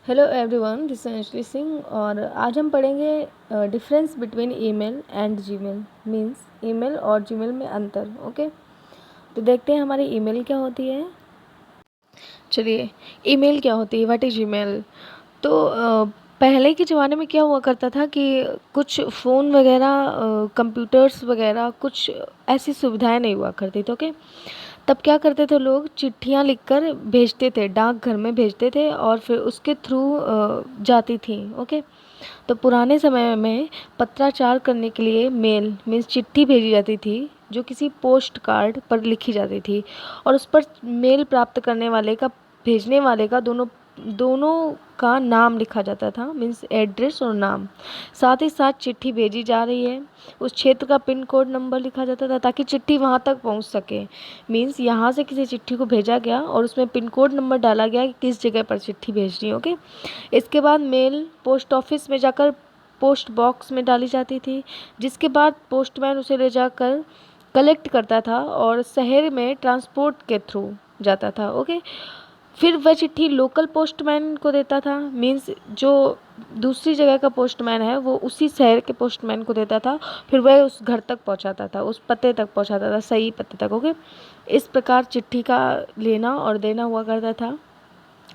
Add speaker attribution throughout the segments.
Speaker 1: Hello everyone, this is Anjali Singh और आज हम पढ़ेंगे difference between email and Gmail. Means email और जीमेल में अंतर। ओके, तो देखते हैं हमारी ईमेल क्या होती है। चलिए, ईमेल क्या होती है, व्हाट इज ईमेल। तो पहले के ज़माने में क्या हुआ करता था कि कुछ फ़ोन वगैरह, कंप्यूटर्स वगैरह, कुछ ऐसी सुविधाएं नहीं हुआ करती थी। ओके, तब क्या करते थे लोग, चिट्ठियाँ लिखकर भेजते थे, डाकघर में भेजते थे और फिर उसके थ्रू जाती थी। ओके, तो पुराने समय में पत्राचार करने के लिए मेल मीन्स चिट्ठी भेजी जाती थी, जो किसी पोस्ट कार्ड पर लिखी जाती थी और उस पर मेल प्राप्त करने वाले का, भेजने वाले का, दोनों दोनों का नाम लिखा जाता था, मीन्स एड्रेस और नाम। साथ ही साथ चिट्ठी भेजी जा रही है, उस क्षेत्र का पिन कोड नंबर लिखा जाता था ताकि चिट्ठी वहाँ तक पहुँच सके। मीन्स यहाँ से किसी चिट्ठी को भेजा गया और उसमें पिन कोड नंबर डाला गया कि किस जगह पर चिट्ठी भेजनी है। ओके, इसके बाद मेल पोस्ट ऑफिस में जाकर पोस्ट बॉक्स में डाली जाती थी, जिसके बाद पोस्टमैन उसे ले जाकर कलेक्ट करता था और शहर में ट्रांसपोर्ट के थ्रू जाता था। ओके, फिर वह चिट्ठी लोकल पोस्टमैन को देता था, मीन्स जो दूसरी जगह का पोस्टमैन है वो उसी शहर के पोस्टमैन को देता था, फिर वह उस घर तक पहुंचाता था, उस पते तक पहुंचाता था, सही पते तक। ओके, इस प्रकार चिट्ठी का लेना और देना हुआ करता था,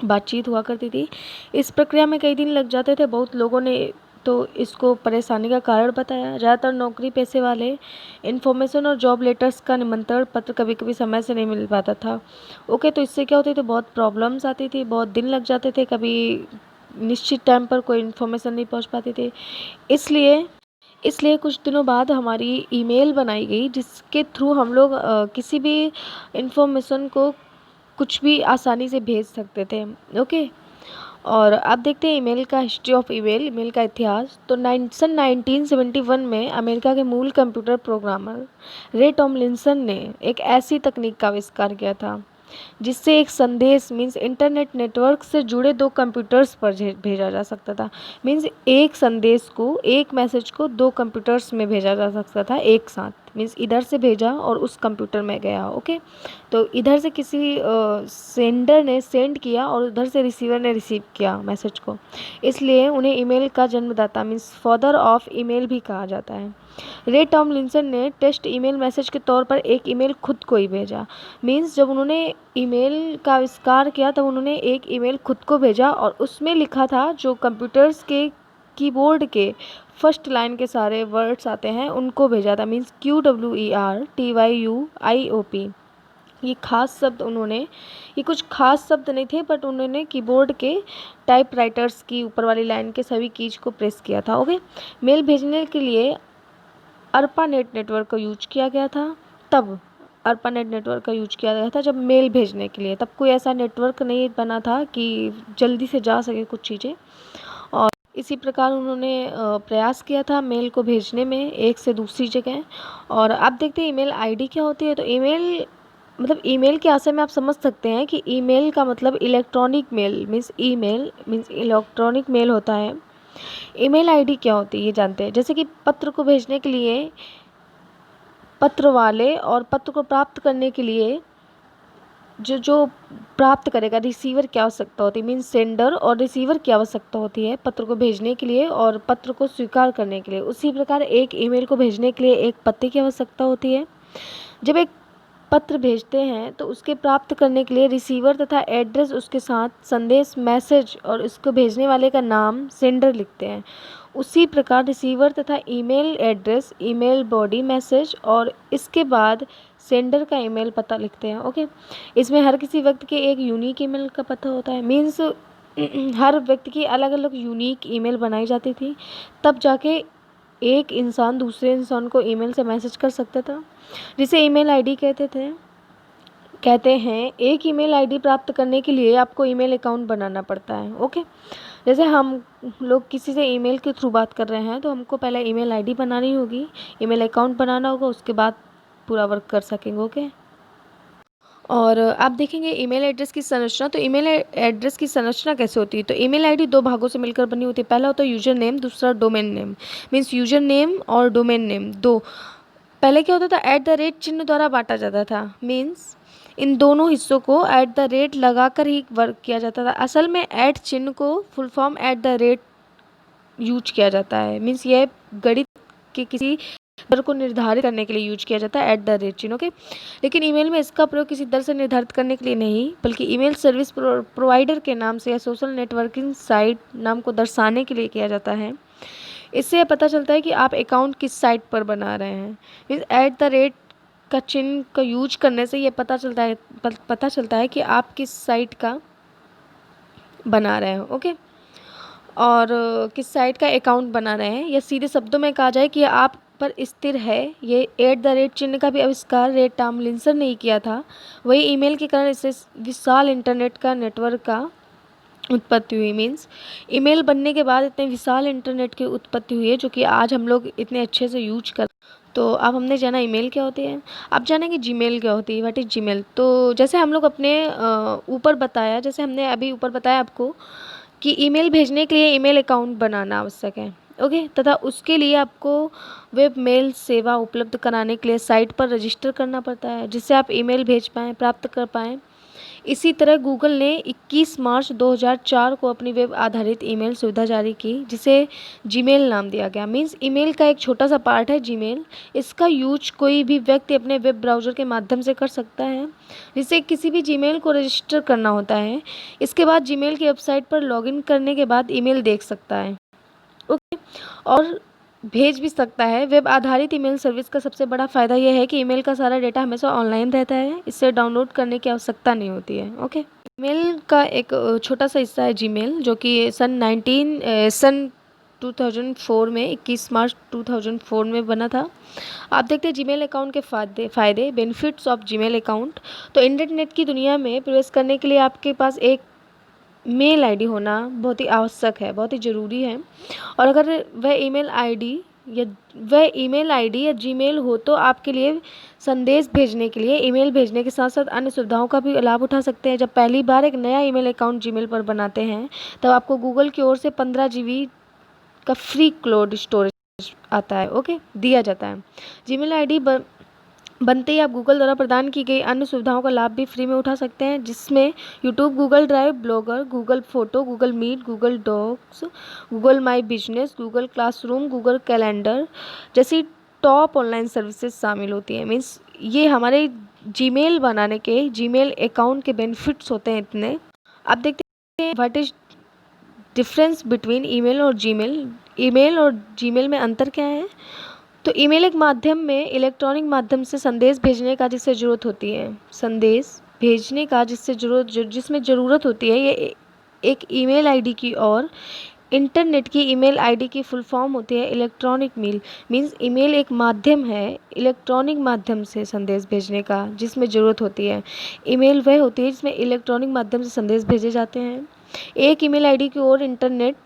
Speaker 1: बातचीत हुआ करती थी। इस प्रक्रिया में कई दिन लग जाते थे। बहुत लोगों ने तो इसको परेशानी का कारण बताया। ज़्यादातर नौकरी पेशे वाले इन्फॉर्मेशन और जॉब लेटर्स का निमंत्रण पत्र कभी कभी समय से नहीं मिल पाता था। ओके, तो इससे क्या होती थी, बहुत प्रॉब्लम्स आती थी, बहुत दिन लग जाते थे, कभी निश्चित टाइम पर कोई इन्फॉर्मेशन नहीं पहुंच पाती थी। इसलिए इसलिए कुछ दिनों बाद हमारी ईमेल बनाई गई, जिसके थ्रू हम लोग किसी भी इन्फॉर्मेशन को कुछ भी आसानी से भेज सकते थे। ओके, और अब देखते हैं ईमेल का हिस्ट्री ऑफ ईमेल, ईमेल का इतिहास। तो 1971 में अमेरिका के मूल कंप्यूटर प्रोग्रामर रे टॉमलिंसन ने एक ऐसी तकनीक का आविष्कार किया था जिससे एक संदेश मीन्स इंटरनेट नेटवर्क से जुड़े दो कंप्यूटर्स पर भेजा जा सकता था। मीन्स एक संदेश को, एक मैसेज को दो कंप्यूटर्स में भेजा जा सकता था एक साथ। मीन्स इधर से भेजा और उस कंप्यूटर में गया। ओके, तो इधर से किसी सेंडर ने सेंड किया और उधर से रिसीवर ने रिसीव किया मैसेज को, इसलिए उन्हें ईमेल का जन्मदाता मीन्स फादर ऑफ ईमेल भी कहा जाता है। रे टॉमलिंसन ने टेस्ट ईमेल मैसेज के तौर पर एक ईमेल खुद को ही भेजा। मीन्स जब उन्होंने ईमेल का आविष्कार किया तब उन्होंने एक ईमेल खुद को भेजा और उसमें लिखा था, जो कंप्यूटर्स के कीबोर्ड के फर्स्ट लाइन के सारे वर्ड्स आते हैं उनको भेजा था। Means QWERTYUIOP। ये खास शब्द उन्होंने, ये कुछ खास शब्द नहीं थे, बट उन्होंने कीबोर्ड के टाइपराइटर्स की ऊपर वाली लाइन के सभी कीज को प्रेस किया था। ओके, मेल भेजने के लिए अर्पानेट नेटवर्क का यूज किया गया था। तब अर्पानेट नेटवर्क का यूज किया गया था जब मेल भेजने के लिए, तब कोई ऐसा नेटवर्क नहीं बना था कि जल्दी से जा सके कुछ चीज़ें। और इसी प्रकार उन्होंने प्रयास किया था मेल को भेजने में एक से दूसरी जगह। और अब देखते हैं ईमेल आईडी क्या होती है। तो ईमेल मतलब ईमेल के आशय में आप समझ सकते हैं कि ईमेल का मतलब electronic mail means email means electronic mail होता है। ईमेल आईडी क्या होती है ये जानते हैं। जैसे कि पत्र को भेजने के लिए पत्र वाले और पत्र को प्राप्त करने के लिए जो जो प्राप्त करेगा रिसीवर की आवश्यकता होती है। मीन्स सेंडर और रिसीवर की आवश्यकता होती है पत्र को भेजने के लिए और पत्र को स्वीकार करने के लिए। उसी प्रकार एक ईमेल को भेजने के लिए एक पते की आवश्यकता होती है। जब एक पत्र भेजते हैं तो उसके प्राप्त करने के लिए रिसीवर तथा एड्रेस, उसके साथ संदेश मैसेज और इसको भेजने वाले का नाम सेंडर लिखते हैं। उसी प्रकार रिसीवर तथा email address, email body message और इसके बाद सेंडर का ईमेल पता लिखते हैं। ओके, इसमें हर किसी व्यक्ति के एक यूनिक ईमेल का पता होता है। मीन्स हर व्यक्ति की अलग अलग यूनिक ईमेल बनाई जाती थी, तब जाके एक इंसान दूसरे इंसान को ईमेल से मैसेज कर सकता था, जिसे ईमेल आईडी कहते हैं। एक ईमेल आईडी प्राप्त करने के लिए आपको ईमेल अकाउंट बनाना पड़ता है। ओके, जैसे हम लोग किसी से ईमेल के थ्रू बात कर रहे हैं तो हमको पहले ईमेल आईडी बनानी होगी, ईमेल अकाउंट बनाना होगा, उसके बाद पूरा वर्क कर सकेंगे। ओके, और आप देखेंगे ईमेल एड्रेस की संरचना। तो ईमेल एड्रेस की संरचना कैसे होती है। तो ईमेल आईडी दो भागों से मिलकर बनी होती है। पहला होता है यूजर नेम, दूसरा domain name. Means user name और डोमेन नेम दो। पहले क्या होता था, @ चिन्ह द्वारा बांटा जाता था। मीन्स इन दोनों हिस्सों को एट द रेट लगाकर ही वर्क किया जाता था। असल में एट चिन्ह को full form at the rate use किया जाता है। मीन्स ये गणित के किसी दर को निर्धारित करने के लिए यूज किया जाता है एट द रेट चिन्ह, ओके। लेकिन ईमेल में इसका प्रयोग किसी दर से निर्धारित करने के लिए नहीं, बल्कि ईमेल सर्विस प्रोवाइडर के नाम से या सोशल नेटवर्किंग साइट नाम को दर्शाने के लिए किया जाता है। इससे यह पता चलता है कि आप अकाउंट किस साइट पर बना रहे हैं। मीन्स एट द रेट का चिन्ह का यूज करने से ये पता चलता है कि आप किस साइट का बना रहे हो, ओके, और किस साइट का अकाउंट बना रहे हैं। या सीधे शब्दों में कहा जाए कि आप पर स्थिर है। ये एट द रेट चिन्ह का भी आविष्कार रे टॉमलिंसन ने ही किया था। वही ईमेल के कारण इससे विशाल इंटरनेट का नेटवर्क का उत्पत्ति हुई। मीन्स ईमेल बनने के बाद इतने विशाल इंटरनेट की उत्पत्ति हुई है जो कि आज हम लोग इतने अच्छे से यूज कर। तो अब हमने जाना ईमेल क्या होती है, अब जानेंगे जीमेल क्या होती है, व्हाट इज़ जीमेल। तो जैसे हम लोग अपने ऊपर बताया, जैसे हमने अभी ऊपर बताया आपको कि ईमेल भेजने के लिए ईमेल अकाउंट बनाना आवश्यक है, ओके, तथा उसके लिए आपको वेब मेल सेवा उपलब्ध कराने के लिए साइट पर रजिस्टर करना पड़ता है, जिससे आप ईमेल भेज पाएँ, प्राप्त कर पाएँ। इसी तरह गूगल ने 21 मार्च 2004 को अपनी वेब आधारित ईमेल सुविधा जारी की, जिसे जीमेल नाम दिया गया। मीन्स ईमेल का एक छोटा सा पार्ट है जीमेल। इसका यूज कोई भी व्यक्ति अपने वेब ब्राउज़र के माध्यम से कर सकता है, जिसे किसी भी जीमेल को रजिस्टर करना होता है। इसके बाद जीमेल की वेबसाइट पर लॉगिन करने के बाद ईमेल देख सकता है, ओके, और भेज भी सकता है। वेब आधारित ईमेल सर्विस का सबसे बड़ा फ़ायदा यह है कि ईमेल का सारा डेटा हमेशा ऑनलाइन रहता है, इससे डाउनलोड करने की आवश्यकता नहीं होती है, ओके। ईमेल का एक छोटा सा हिस्सा है जीमेल, जो कि सन 2004 में 21 मार्च 2004 में बना था। आप देखते हैं जीमेल अकाउंट के फ़ायदे बेनिफिट्स ऑफ जीमेल अकाउंट। तो इंटरनेट की दुनिया में प्रवेश करने के लिए आपके पास एक मेल आईडी होना बहुत ही आवश्यक है, बहुत ही ज़रूरी है। और अगर वह ईमेल आईडी या जीमेल हो तो आपके लिए संदेश भेजने के लिए ईमेल भेजने के साथ साथ अन्य सुविधाओं का भी लाभ उठा सकते हैं। जब पहली बार एक नया ईमेल अकाउंट जीमेल पर बनाते हैं, तब आपको गूगल की ओर से 15 GB का फ्री क्लाउड स्टोरेज आता है, ओके, दिया जाता है। जीमेल आईडी बनते ही आप गूगल द्वारा प्रदान की गई अन्य सुविधाओं का लाभ भी फ्री में उठा सकते हैं, जिसमें YouTube, Google Drive, Blogger, Google Photo, Google Meet, Google Docs, Google My Business, Google Classroom, Google Calendar जैसी टॉप ऑनलाइन सर्विसेज शामिल होती हैं। मीन्स ये हमारे जीमेल बनाने के, जीमेल अकाउंट के बेनिफिट्स होते हैं इतने। अब देखते हैं what is difference between email और जीमेल। ईमेल और जीमेल में अंतर क्या है। तो ईमेल एक माध्यम में इलेक्ट्रॉनिक माध्यम से संदेश भेजने का जिससे ज़रूरत होती है, संदेश भेजने का जिसमें ज़रूरत होती है, ये एक ईमेल आईडी की और इंटरनेट की ईमेल आईडी की फुल फॉर्म होती है इलेक्ट्रॉनिक मेल। मीन्स ईमेल एक माध्यम है इलेक्ट्रॉनिक माध्यम से संदेश भेजने का जिसमें ज़रूरत होती है। ईमेल वह होती है जिसमें इलेक्ट्रॉनिक माध्यम से संदेश भेजे जाते हैं। एक ईमेल आईडी की और इंटरनेट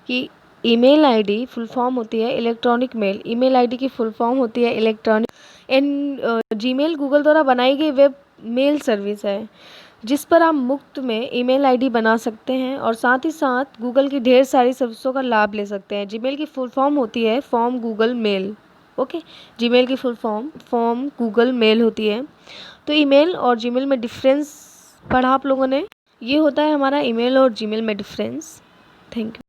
Speaker 1: की ईमेल आईडी फुल फॉर्म होती है इलेक्ट्रॉनिक मेल। ईमेल आईडी की फुल फॉर्म होती है इलेक्ट्रॉनिक। जीमेल गूगल द्वारा बनाई गई वेब मेल सर्विस है, जिस पर आप मुफ्त में ईमेल आईडी बना सकते हैं और साथ ही साथ गूगल की ढेर सारी सर्विसों का लाभ ले सकते हैं। जीमेल की फुल फॉर्म होती है form Google mail, okay. Gmail की फुल फॉर्म गूगल मेल होती है। तो ईमेल और जीमेल में डिफरेंस पढ़ा आप लोगों ने। ये होता है हमारा ईमेल और जीमेल में डिफरेंस। Thank you.